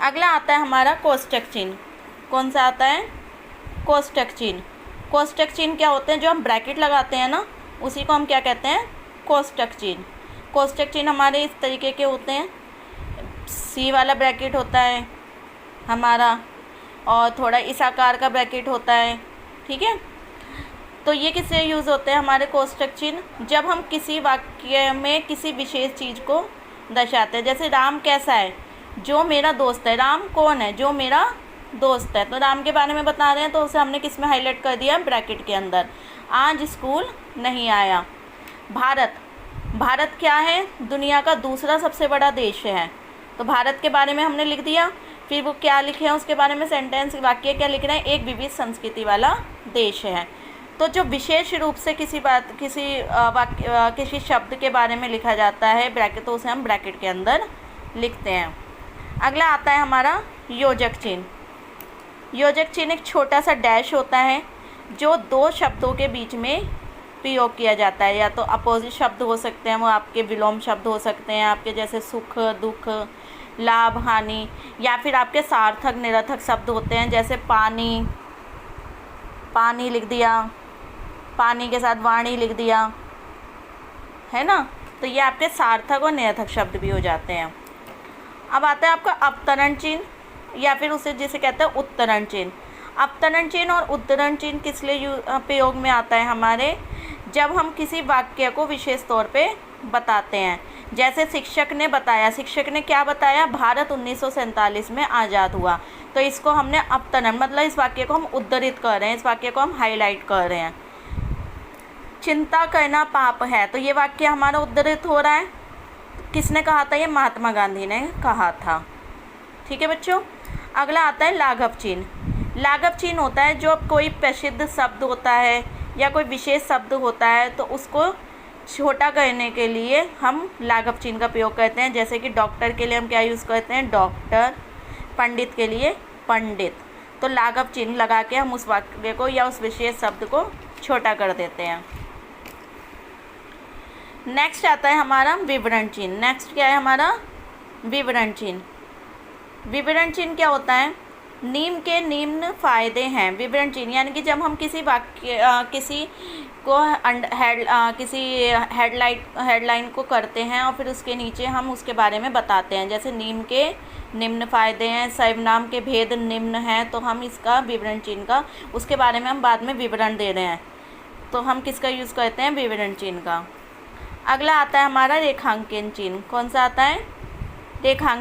अगला आता है हमारा कोष्टक चिन्ह। कौन सा आता है? कोष्टक चिन्ह। कोष्टक चिन्ह क्या होते हैं? जो हम ब्रैकेट लगाते हैं ना, उसी को हम क्या कहते हैं? कोष्टक चिन्ह। कोष्टक चिन्ह हमारे इस तरीके के होते हैं, सी वाला ब्रैकेट होता है हमारा, और थोड़ा इस आकार का ब्रैकेट होता है, ठीक है। तो ये किससे यूज़ होते हैं हमारे कोष्टक चिन्ह? जब हम किसी वाक्य में किसी विशेष चीज़ को दर्शाते हैं। जैसे राम कैसा है? जो मेरा दोस्त है। राम कौन है? जो मेरा दोस्त है। तो राम के बारे में बता रहे हैं, तो उसे हमने किस में हाईलाइट कर दिया? ब्रैकेट के अंदर। आज स्कूल नहीं आया। भारत, भारत क्या है? दुनिया का दूसरा सबसे बड़ा देश है। तो भारत के बारे में हमने लिख दिया। फिर वो क्या लिखे हैं उसके बारे में, सेंटेंस वाक्य क्या लिख रहे हैं? एक विविध संस्कृति वाला देश है। तो जो विशेष रूप से किसी बात, किसी वाक्य, किसी शब्द के बारे में लिखा जाता है ब्रैकेट, तो उसे हम ब्रैकेट के अंदर लिखते हैं। अगला आता है हमारा योजक चिन्ह। योजक चिन्ह एक छोटा सा डैश होता है जो दो शब्दों के बीच में प्रयोग किया जाता है। या तो अपोजिट शब्द हो सकते हैं, वो आपके विलोम शब्द हो सकते हैं, आपके जैसे सुख दुख, लाभ हानि, या फिर आपके सार्थक निरर्थक शब्द होते हैं, जैसे पानी, पानी लिख दिया, पानी के साथ वाणी लिख दिया, है ना। तो ये आपके सार्थक और निरर्थक शब्द भी हो जाते हैं। अब आता है आपका अवतरण चिन्ह, या फिर उसे जिसे कहते हैं उत्तरण चिन्ह। अवतरण चिन्ह और उत्तरण चिन्ह किस लिए प्रयोग में आता है हमारे? जब हम किसी वाक्य को विशेष तौर पे बताते हैं। जैसे शिक्षक ने बताया, शिक्षक ने क्या बताया? भारत 1947 में आज़ाद हुआ। तो इसको हमने अवतरण, मतलब इस वाक्य को हम उद्धृत कर रहे हैं, इस वाक्य को हम हाईलाइट कर रहे हैं। चिंता करना पाप है, तो ये वाक्य हमारा उद्धृत हो रहा है। किसने कहा था? ये महात्मा गांधी ने कहा था, ठीक है बच्चों। अगला आता है लाघव चिन्ह। लाघव चिन्ह होता है जो कोई प्रसिद्ध शब्द होता है या कोई विशेष शब्द होता है, तो उसको छोटा करने के लिए हम लाघव चिन्ह का प्रयोग करते हैं। जैसे कि डॉक्टर के लिए हम क्या यूज़ करते हैं? डॉक्टर। पंडित के लिए पंडित। तो लाघव चिन्ह लगा के हम उस वाक्य को या उस विशेष शब्द को छोटा कर देते हैं। नेक्स्ट आता है हमारा विवरण चिन्ह। नेक्स्ट क्या है हमारा? विवरण चिन्ह। विवरण चिन्ह क्या होता है? निम्न के निम्न फायदे हैं। विवरण चिन्ह यानी कि जब हम किसी वाक्य किसी को किसी हेडलाइन को करते हैं और फिर उसके नीचे हम उसके बारे में बताते हैं। जैसे निम्न के निम्न फायदे हैं, सर्वनाम के भेद निम्न हैं, तो हम इसका विवरण चिन्ह का, उसके बारे में हम बाद में विवरण दे रहे हैं, तो हम किसका यूज़ करते हैं? विवरण चिन्ह का। अगला आता है हमारा रेखांकन चिन्ह। कौन सा आता है? रेखांकन